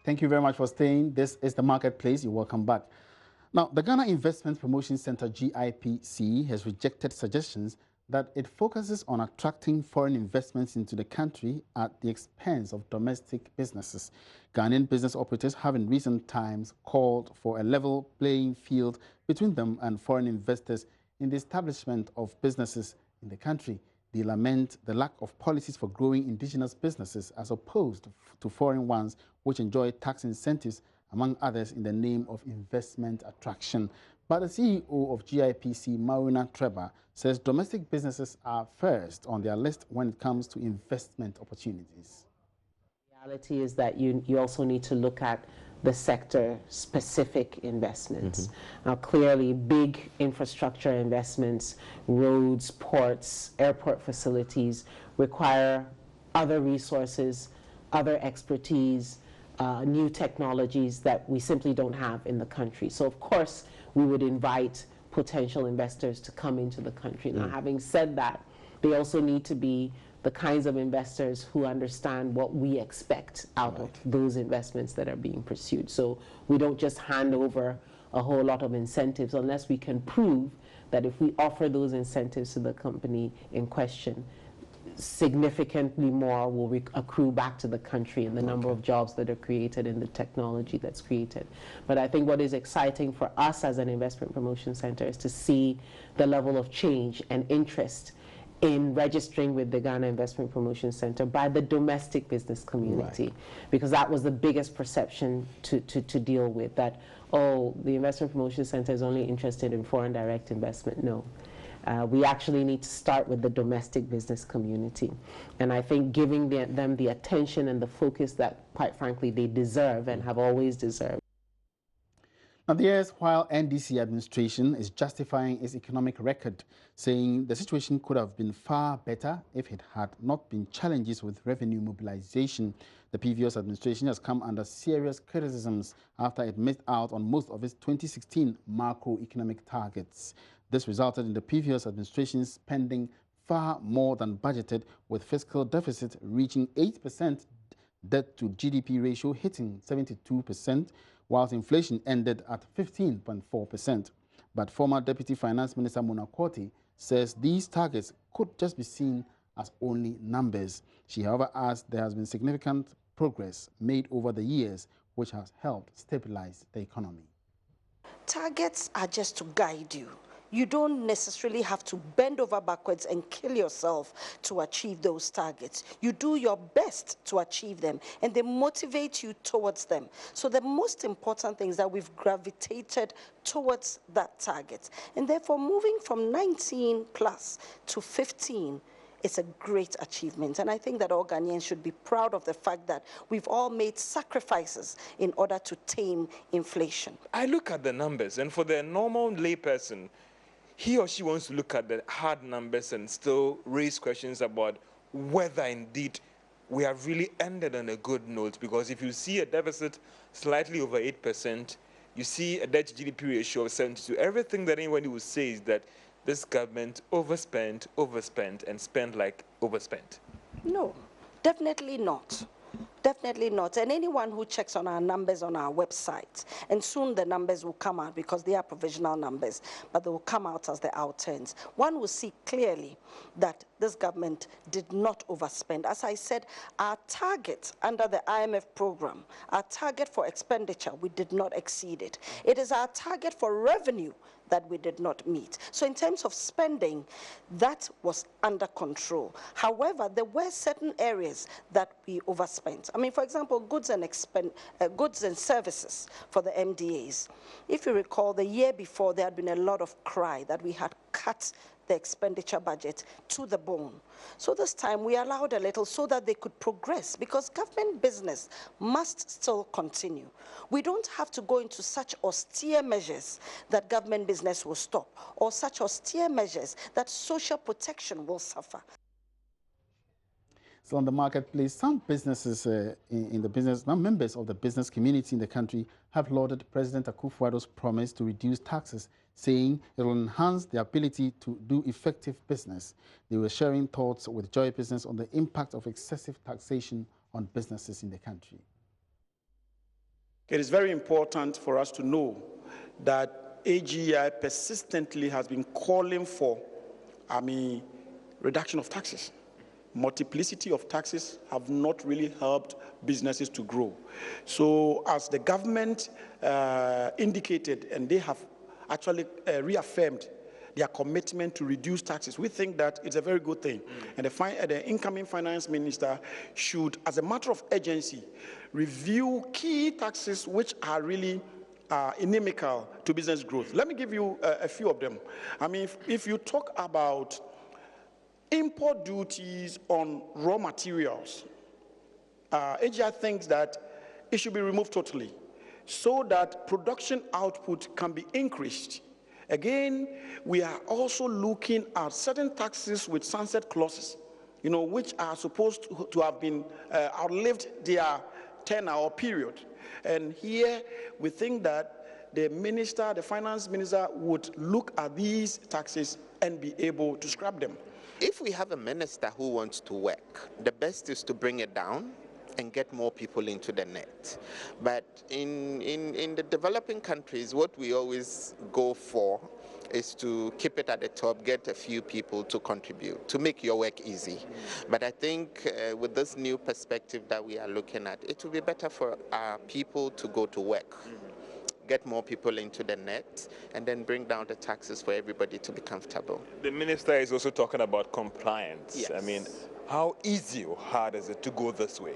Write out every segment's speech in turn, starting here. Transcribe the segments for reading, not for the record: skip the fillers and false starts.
Thank you very much for staying. This is the Marketplace. You're welcome back. Now, the Ghana Investment Promotion Center, GIPC, has rejected suggestions that it focuses on attracting foreign investments into the country at the expense of domestic businesses. Ghanaian business operators have in recent times called for a level playing field between them and foreign investors in the establishment of businesses in the country. They lament the lack of policies for growing indigenous businesses as opposed to foreign ones which enjoy tax incentives, among others, in the name of investment attraction. But the CEO of GIPC, Maruna Treba, says domestic businesses are first on their list when it comes to investment opportunities. The reality is that you also need to look at the sector-specific investments. Now, clearly, big infrastructure investments, roads, ports, airport facilities require other resources, other expertise, new technologies that we simply don't have in the country. So, of course, we would invite potential investors to come into the country. Now, having said that, they also need to be the kinds of investors who understand what we expect out of those investments that are being pursued. So we don't just hand over a whole lot of incentives unless we can prove that if we offer those incentives to the company in question, significantly more will accrue back to the country in the number of jobs that are created and the technology that's created. But I think what is exciting for us as an investment promotion center is to see the level of change and interest in registering with the Ghana Investment Promotion Center by the domestic business community, because that was the biggest perception to deal with, that, oh, the Investment Promotion Center is only interested in foreign direct investment. No. We actually need to start with the domestic business community. And I think giving them the attention and the focus that, quite frankly, they deserve and have always deserved. Now, the years while NDC administration is justifying its economic record, saying the situation could have been far better if it had not been challenges with revenue mobilization. The previous administration has come under serious criticisms after it missed out on most of its 2016 macroeconomic targets. This resulted in the previous administration spending far more than budgeted, with fiscal deficit reaching 8%, debt to GDP ratio hitting 72%, whilst inflation ended at 15.4%. But former Deputy Finance Minister Quartey says these targets could just be seen as only numbers. She, however, adds there has been significant progress made over the years, which has helped stabilize the economy. Targets are just to guide you. You don't necessarily have to bend over backwards and kill yourself to achieve those targets. You do your best to achieve them, and they motivate you towards them. So the most important thing is that we've gravitated towards that target. And therefore, moving from 19 plus to 15 is a great achievement. And I think that all Ghanaians should be proud of the fact that we've all made sacrifices in order to tame inflation. I look at the numbers, and for the normal layperson, he or she wants to look at the hard numbers and still raise questions about whether indeed we have really ended on a good note. Because if you see a deficit slightly over 8%, you see a debt to GDP ratio of 72, everything that anybody will say is that this government overspent, and spent like overspent. No, definitely not. Definitely not. And anyone who checks on our numbers on our website, and soon the numbers will come out because they are provisional numbers, but they will come out as the outturns. One will see clearly that this government did not overspend. As I said, our target under the IMF program, our target for expenditure, we did not exceed it. It is our target for revenue that we did not meet. So in terms of spending, that was under control. However, there were certain areas that we overspent. I mean, for example, goods and services for the MDAs. If you recall, the year before, there had been a lot of cry that we had cut the expenditure budget to the bone. So this time we allowed a little so that they could progress, because government business must still continue. We don't have to go into such austere measures that government business will stop, or such austere measures that social protection will suffer. So on the Marketplace, some businesses some members of the business community in the country have lauded President Akufo-Addo's promise to reduce taxes, saying it will enhance the ability to do effective business. They were sharing thoughts with Joy Business on the impact of excessive taxation on businesses in the country. It is very important for us to know that AGI persistently has been calling for, reduction of taxes. Multiplicity of taxes have not really helped businesses to grow. So as the government indicated, and they have actually reaffirmed their commitment to reduce taxes, we think that it's a very good thing. And the incoming finance minister should, as a matter of urgency, review key taxes which are really inimical to business growth. Let me give you a few of them. If you talk about import duties on raw materials, AGI thinks that it should be removed totally so that production output can be increased. Again, we are also looking at certain taxes with sunset clauses, which are supposed to have been outlived their tenure or period. And here we think that the finance minister would look at these taxes and be able to scrap them. If we have a minister who wants to work, the best is to bring it down and get more people into the net. But in the developing countries, what we always go for is to keep it at the top, get a few people to contribute, to make your work easy. But I think with this new perspective that we are looking at, it will be better for our people to go to work, get more people into the net, and then bring down the taxes for everybody to be comfortable. The minister is also talking about compliance. Yes. How easy or hard is it to go this way?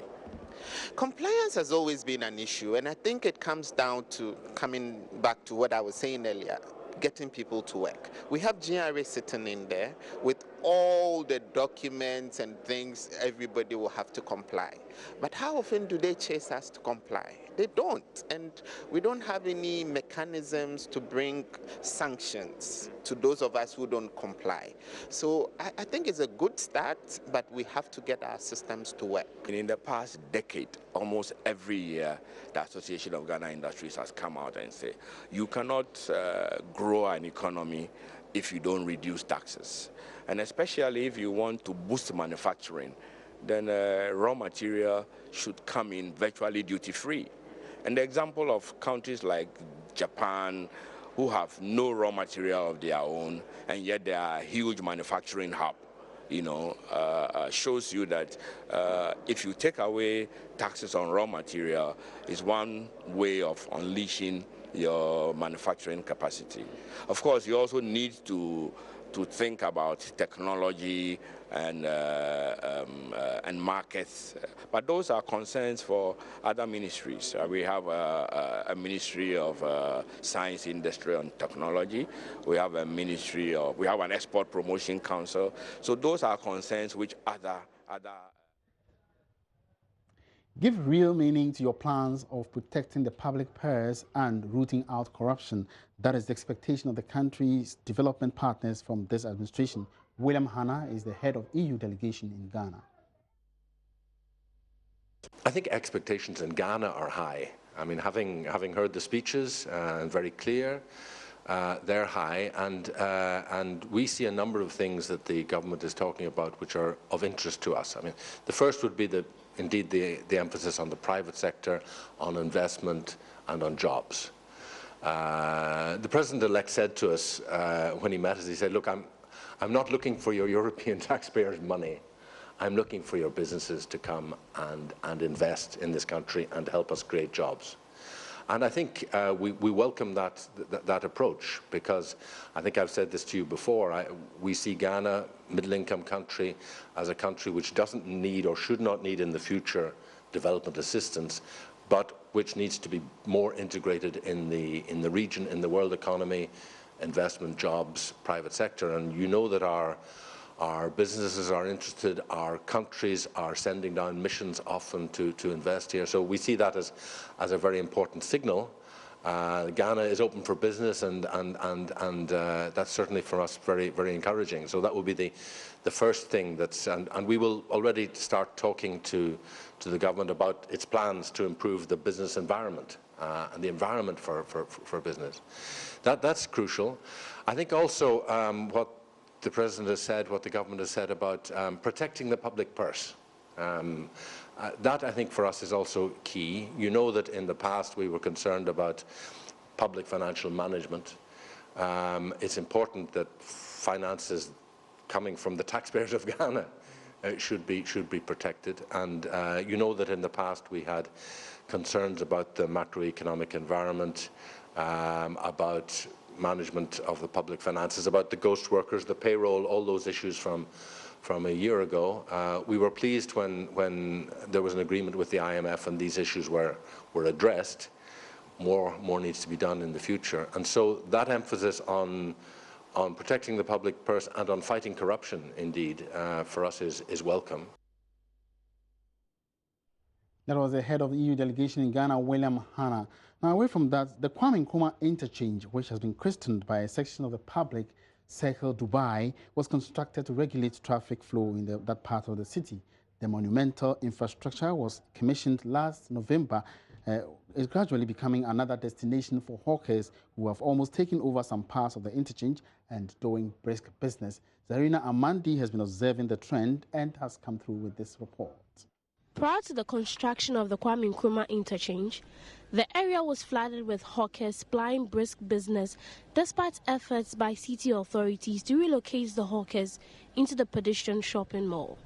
Compliance has always been an issue, and I think it comes down to, coming back to what I was saying earlier, getting people to work. We have GRA sitting in there with all the documents and things everybody will have to comply. But how often do they chase us to comply? They don't, and we don't have any mechanisms to bring sanctions to those of us who don't comply. So I think it's a good start, but we have to get our systems to work. In the past decade, almost every year, the Association of Ghana Industries has come out and said, you cannot grow an economy if you don't reduce taxes. And especially if you want to boost manufacturing, then raw material should come in virtually duty-free. And the example of countries like Japan, who have no raw material of their own, and yet they are a huge manufacturing hub, shows you that if you take away taxes on raw material, is one way of unleashing your manufacturing capacity. Of course, you also need to think about technology and markets, but those are concerns for other ministries. We have a Ministry of Science, Industry and Technology. We have a we have an Export Promotion Council. So those are concerns which other Give real meaning to your plans of protecting the public purse and rooting out corruption. That is the expectation of the country's development partners from this administration. William Hanna is the head of EU delegation in Ghana. I think expectations in Ghana are high. Having heard the speeches, very clear, they're high, and we see a number of things that the government is talking about which are of interest to us. The first would be indeed the emphasis on the private sector, on investment and on jobs. The President-elect said to us when he met us, he said, look, I'm not looking for your European taxpayers' money. I'm looking for your businesses to come and invest in this country and help us create jobs. And I think we welcome that approach, because I think I've said this to you before. We see Ghana, middle-income country, as a country which doesn't need or should not need in the future development assistance, but which needs to be more integrated in the region, in the world economy, investment, jobs, private sector. And you know that our businesses are interested, our countries are sending down missions often to invest here. So we see that as a very important signal. Ghana is open for business, and that's certainly for us very, very encouraging. So that will be the first thing and we will already start talking to the government about its plans to improve the business environment and the environment for business. That's crucial. I think also what the President has said, what the government has said about protecting the public purse. That, I think, for us is also key. You know that in the past we were concerned about public financial management. It's important that finances coming from the taxpayers of Ghana should be protected. And you know that in the past we had concerns about the macroeconomic environment, about management of the public finances, about the ghost workers, the payroll, all those issues from a year ago. We were pleased when there was an agreement with the IMF and these issues were addressed. More needs to be done in the future. And so that emphasis on protecting the public purse and on fighting corruption, indeed, for us is welcome. That was the head of the EU delegation in Ghana, William Hanna. Now, away from that, the Kwame Nkrumah interchange, which has been christened by a section of the public, Circle Dubai, was constructed to regulate traffic flow in that part of the city. The monumental infrastructure was commissioned last November. Is gradually becoming another destination for hawkers who have almost taken over some parts of the interchange and doing brisk business. Zarina Amandi has been observing the trend and has come through with this report. Prior to the construction of the Kwame Nkrumah interchange, the area was flooded with hawkers plying brisk business despite efforts by city authorities to relocate the hawkers into the pedestrian shopping mall.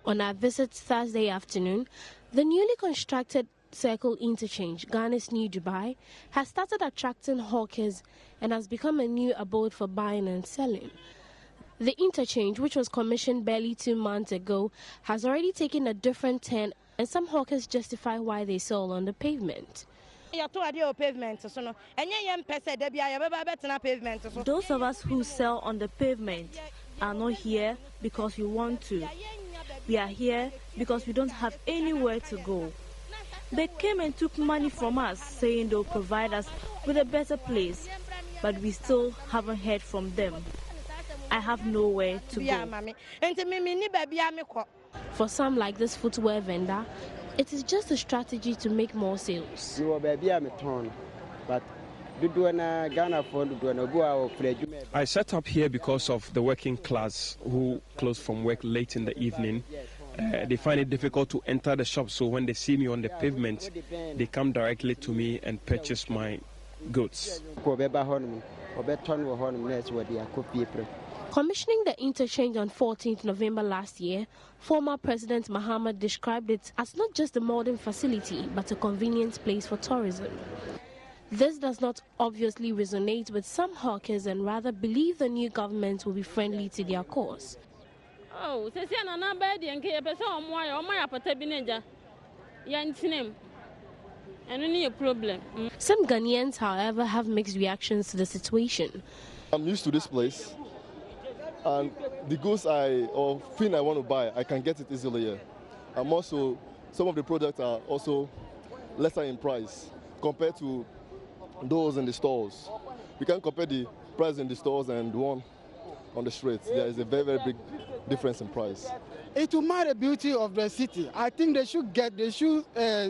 On our visit Thursday afternoon, the newly constructed Circle Interchange, Ghana's New Dubai, has started attracting hawkers and has become a new abode for buying and selling. The interchange, which was commissioned barely 2 months ago, has already taken a different turn, and some hawkers justify why they sell on the pavement. Those of us who sell on the pavement are not here because we want to. We are here because we don't have anywhere to go. They came and took money from us, saying they'll provide us with a better place, but we still haven't heard from them. I have nowhere to go. For some, like this footwear vendor, it is just a strategy to make more sales. I set up here because of the working class who close from work late in the evening. They find it difficult to enter the shop, so when they see me on the pavement, they come directly to me and purchase my goods. Commissioning the interchange on 14th November last year, former President Mahama described it as not just a modern facility, but a convenient place for tourism. This does not obviously resonate with some hawkers and rather believe the new government will be friendly to their cause. Oh, some Ghanaians, however, have mixed reactions to the situation. I'm used to this place, and the goods or thing I want to buy, I can get it easily here. And also, some of the products are also lesser in price compared to those in the stores. We can compare the price in the stores and the one on the streets. There is a very, very big difference in price. It will mark the beauty of the city. I think they should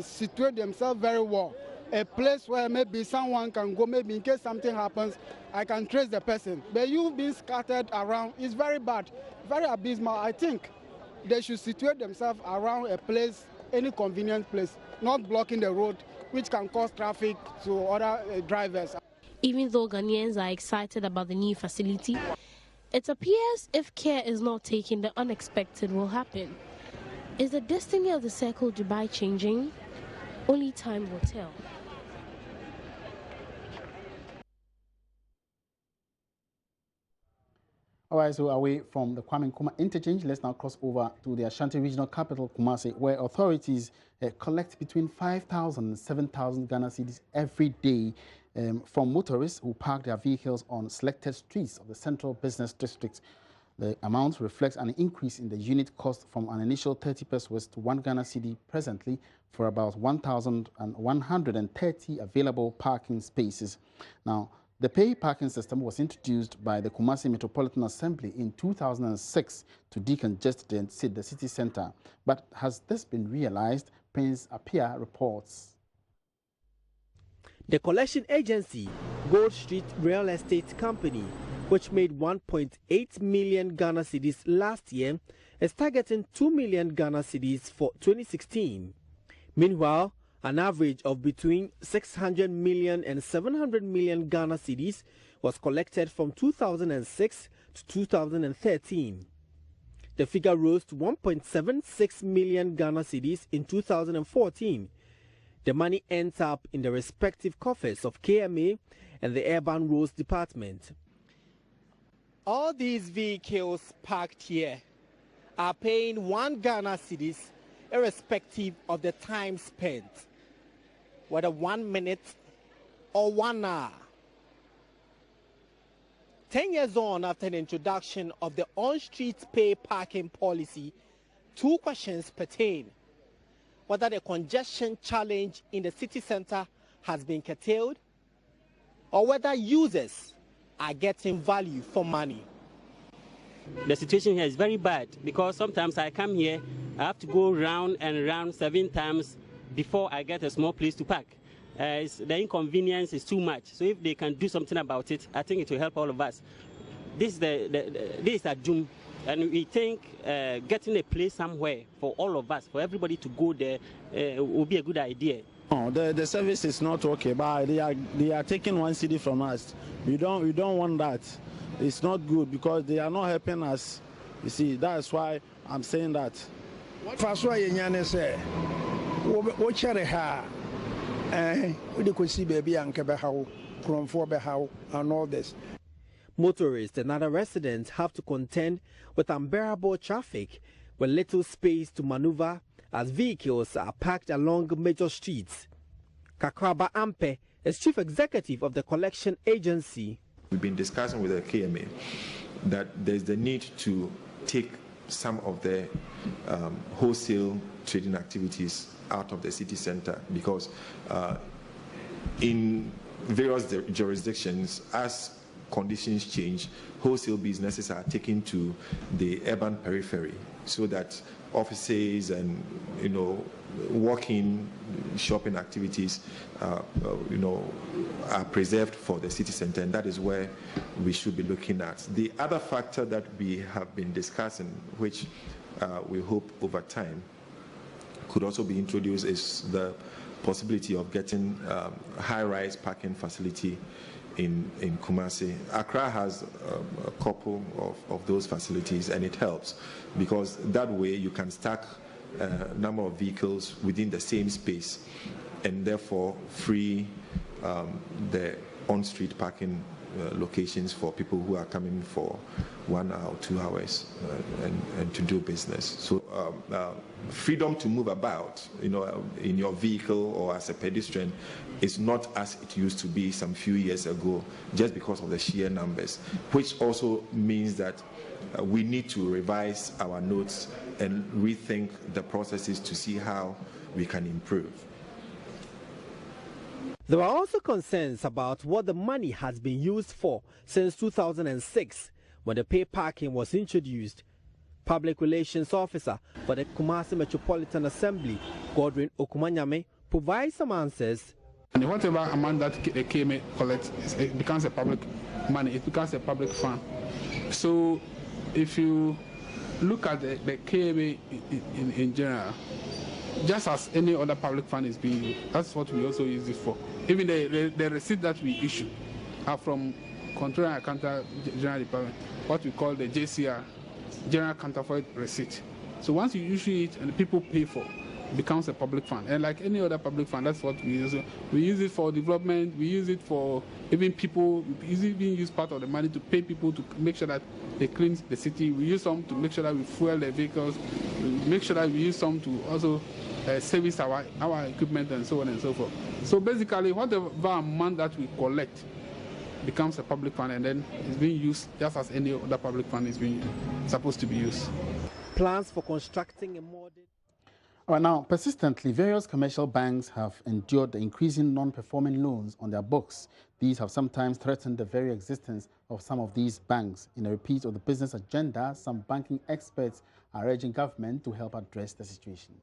situate themselves very well. A place where maybe someone can go, maybe in case something happens, I can trace the person. But you being scattered around is very bad, very abysmal. I think they should situate themselves around a place, any convenient place, not blocking the road, which can cause traffic to other drivers. Even though Ghanaians are excited about the new facility, it appears if care is not taken, the unexpected will happen. Is the destiny of the Circle Dubai changing? Only time will tell. All right, so away from the Kwame Nkrumah interchange, let's now cross over to the Ashanti regional capital, Kumasi, where authorities collect between 5,000 and 7,000 Ghana cedis every day from motorists who park their vehicles on selected streets of the central business district. The amount reflects an increase in the unit cost from an initial 30 pesos to 1 Ghana cedi presently for about 1,130 available parking spaces. Now, the pay parking system was introduced by the Kumasi Metropolitan Assembly in 2006 to decongest the city center. But has this been realized? Prince Apia reports. The collection agency, Gold Street Real Estate Company, which made 1.8 million Ghana cedis last year, is targeting 2 million Ghana cedis for 2016. Meanwhile, an average of between 600 million and 700 million Ghana cedis was collected from 2006 to 2013. The figure rose to 1.76 million Ghana cedis in 2014. The money ends up in the respective coffers of KMA and the Urban Roads Department. All these vehicles parked here are paying 1 Ghana cedis irrespective of the time spent, whether 1 minute or 1 hour. 10 years on after the introduction of the on-street pay parking policy, 2 questions pertain: whether the congestion challenge in the city center has been curtailed, or whether users are getting value for money. The situation here is very bad because sometimes I come here, I have to go round and round 7 times before I get a small place to park. The inconvenience is too much. So if they can do something about it, I think it will help all of us. This is a doom, and we think getting a place somewhere for all of us, for everybody to go there, will be a good idea. No, the service is not okay, but they are taking 1 cedi from us. We don't want that. It's not good because they are not helping us. You see, that's why I'm saying that. First why you say, what share ha? We could see baby and Kebehow, from Forbehow, and all this. Motorists and other residents have to contend with unbearable traffic with little space to maneuver as vehicles are parked along major streets. Kakraba Ampe is chief executive of the collection agency. We've been discussing with the KMA that there's the need to take some of the wholesale trading activities out of the city center because in various jurisdictions, as conditions change, wholesale businesses are taken to the urban periphery so that offices and walk-in shopping activities are preserved for the city center, and that is where we should be looking at. The other factor that we have been discussing, which we hope over time could also be introduced, is the possibility of getting high-rise parking facility in Kumasi. Accra has a couple of those facilities, and it helps because that way you can stack a number of vehicles within the same space and therefore free the on-street parking locations for people who are coming for 1 hour or 2 hours and to do business. So freedom to move about, in your vehicle or as a pedestrian is not as it used to be some few years ago, just because of the sheer numbers, which also means that we need to revise our notes and rethink the processes to see how we can improve. There are also concerns about what the money has been used for since 2006 when the pay parking was introduced. Public Relations Officer for the Kumasi Metropolitan Assembly, Godwin Okumanyame, provides some answers. And whatever amount that the KMA collects, it becomes a public money, it becomes a public fund. So if you look at the KMA in general, just as any other public fund is being used, that's what we also use it for. Even the receipt that we issue are from Control and Accountant General Department, what we call the JCR, General Counterfeit Receipt. So once you issue it and the people pay for, it becomes a public fund. And like any other public fund, that's what we use. We use it for development, we use it for even people, we even use part of the money to pay people to make sure that they clean the city. We use some to make sure that we fuel the vehicles, we make sure that we use some to also service our equipment and so on and so forth. So basically, whatever amount that we collect becomes a public fund and then it's being used just as any other public fund is being supposed to be used. Plans for constructing a modern... Now, persistently, various commercial banks have endured the increasing non-performing loans on their books. These have sometimes threatened the very existence of some of these banks. In a repeat of the business agenda, some banking experts are urging government to help address the situation.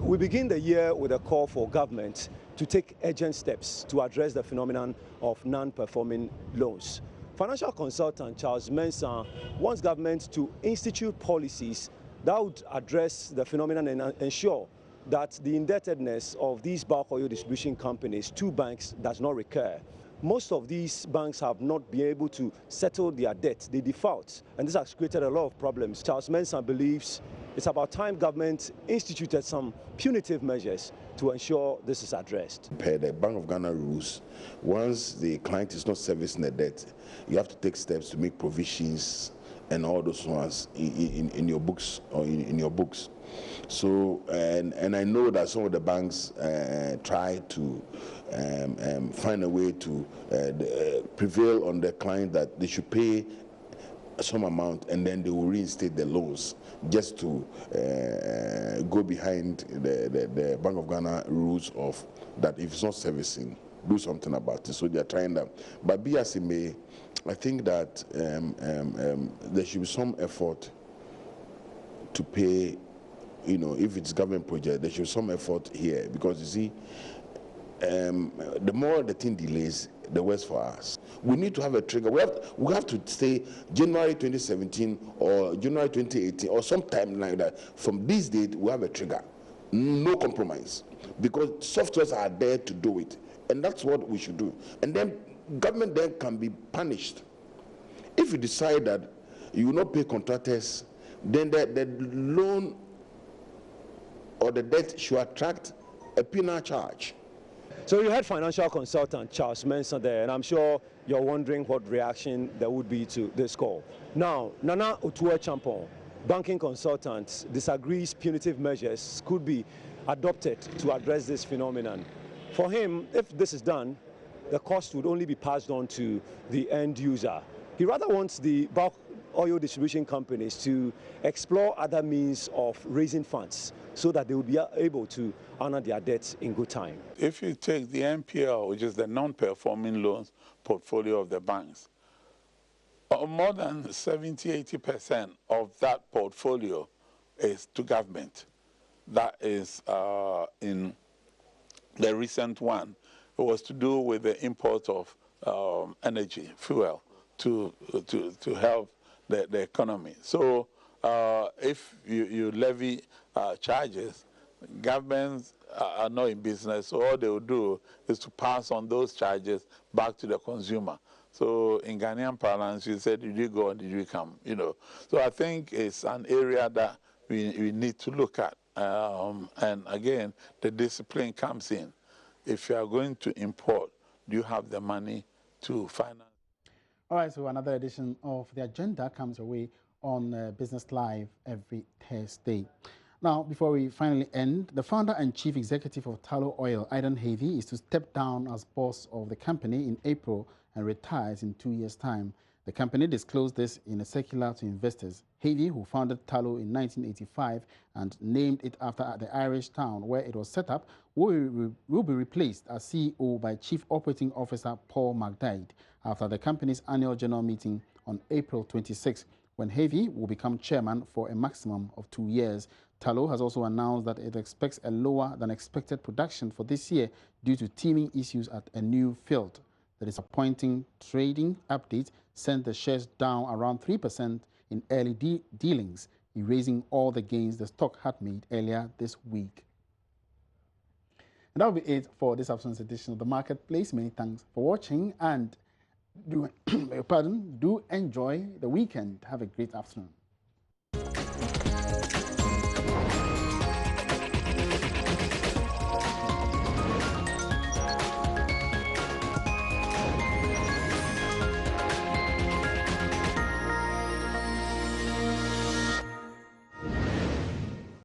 We begin the year with a call for government to take urgent steps to address the phenomenon of non-performing loans. Financial consultant Charles Mensah wants government to institute policies that would address the phenomenon and ensure that the indebtedness of these bulk oil distribution companies to banks does not recur. Most of these banks have not been able to settle their debt. They default, and this has created a lot of problems. Charles Mensah believes it's about time government instituted some punitive measures to ensure this is addressed. Per the Bank of Ghana rules, once the client is not servicing the debt, you have to take steps to make provisions and all those ones in your books or in your books. So, and I know that some of the banks try to find a way to prevail on the client that they should pay some amount and then they will reinstate the loans, just to go behind the Bank of Ghana rules of that if it's not servicing, do something about it. So they are trying that. But be as it may, I think that there should be some effort to pay, you know, if it's government project, there should be some effort here, because you see, the more the thing delays, the worse for us. We need to have a trigger. We have to say January 2017 or January 2018 or sometime like that. From this date, we have a trigger. No compromise, because softwares are there to do it, and that's what we should do. And then government then can be punished. If you decide that you will not pay contractors, then the loan or the debt should attract a penal charge. So you had financial consultant Charles Mensah there, and I'm sure you're wondering what reaction there would be to this call. Now, Nana Otuo Champon, banking consultant, disagrees punitive measures could be adopted to address this phenomenon. For him, if this is done, the cost would only be passed on to the end user. He rather wants the bulk oil distribution companies to explore other means of raising funds so that they will be able to honor their debts in good time. If you take the NPL, which is the non-performing loans portfolio of the banks, more than 70–80% of that portfolio is to government. That is in the recent one. It was to do with the import of energy, fuel, to help the economy. So if you levy charges, governments are not in business, so all they will do is to pass on those charges back to the consumer. So in Ghanaian parlance, you said, did you go or did you come? You know. So I think it's an area that we need to look at. And again, the discipline comes in. If you are going to import, do you have the money to finance? All right, so another edition of the agenda comes away on Business Live every Thursday. Now, before we finally end, the founder and chief executive of Tullow Oil, Aidan Havey, is to step down as boss of the company in April and retires in 2 years' time. The company disclosed this in a circular to investors. Havey, who founded Tullow in 1985 and named it after the Irish town where it was set up, will be replaced as CEO by Chief Operating Officer Paul McDade after the company's annual general meeting on April 26, when Havey will become chairman for a maximum of 2 years. Tullow has also announced that it expects a lower than expected production for this year due to teething issues at a new field. The disappointing trading update sent the shares down around 3% in early dealings, erasing all the gains the stock had made earlier this week. And that will be it for this afternoon's edition of The Marketplace. Many thanks for watching, and do enjoy the weekend. Have a great afternoon.